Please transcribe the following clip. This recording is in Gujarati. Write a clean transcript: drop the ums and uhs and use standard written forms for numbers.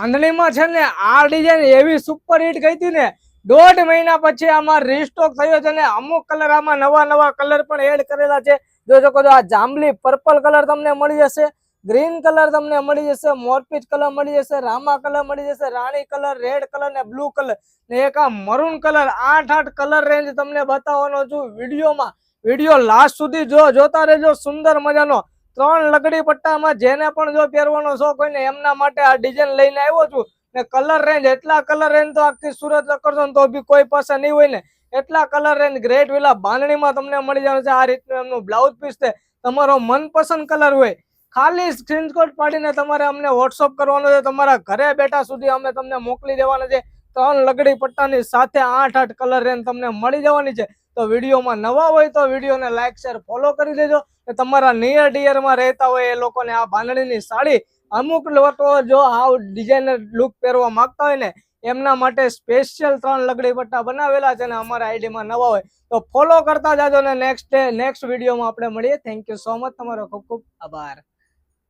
બાંધણીમાં છે ને આ ડિઝાઇન એવી સુપર હિટ ગઈ હતી ને, 1.5 મહિના પછી આમાં રીસ્ટોક થયો છે ને અમુક કલર આમાં નવા કલર પણ એડ કરેલા છે. જો શકો છો આ જાંબલી પર્પલ કલર તમને મળી જશે, ગ્રીન કલર તમને મળી જશે, મોરપીચ કલર મળી જશે, રામા કલર મળી જશે, રાણી કલર, રેડ કલર ને બ્લુ કલર ને એક આ મરૂન કલર. 8 કલર રેન્જ તમને બતાવવાનો છું વિડીયોમાં. વિડીયો લાસ્ટ સુધી જોતા રહેજો. સુંદર મજાનો 3 લગડી પટ્ટામાં જેને પણ જો પહેરવાનો શોખ હોય ને એમના માટે આ ડિઝાઇન લઈને આવ્યો છું. ને કલર રેન્જ એટલા કલર રેન્જ તો આખી સુરત કરશો ને તો બી કોઈ પાસે નહીં હોય ને એટલા કલર રેન્જ ગ્રેટ વિલા બાંધણીમાં તમને મળી જવાનું છે. આ રીતનું એમનું બ્લાઉઝ પીસ છે. તમારો મનપસંદ કલર હોય ખાલી સ્ક્રીનશોટ પાડીને તમારે અમને વોટ્સઅપ કરવાનો છે. તમારા ઘરે બેઠા સુધી અમે તમને મોકલી દેવાના છે. 3 લગડી પટ્ટાની સાથે 8 કલર રેન્જ તમને મળી જવાની છે. તો વિડીયોમાં નવા હોય તો વિડીયોને લાઈક શેર ફોલો કરી દેજો. તમારા નિયર ડિયરમાં રહેતા હોય એ લોકોને આ બાંધણીની સાડી અમુક લોકો જો આ ડિઝાઇનર લુક પહેરવા માંગતા હોય ને એમના માટે સ્પેશિયલ 3 લગડી પટ્ટા બનાવેલા છે ને અમારા આઈડીમાં નવા હોય તો ફોલો કરતા જાજો ને નેક્સ્ટ વિડીયોમાં આપણે મળીએ. Thank you so much. તમારો ખૂબ ખૂબ આભાર.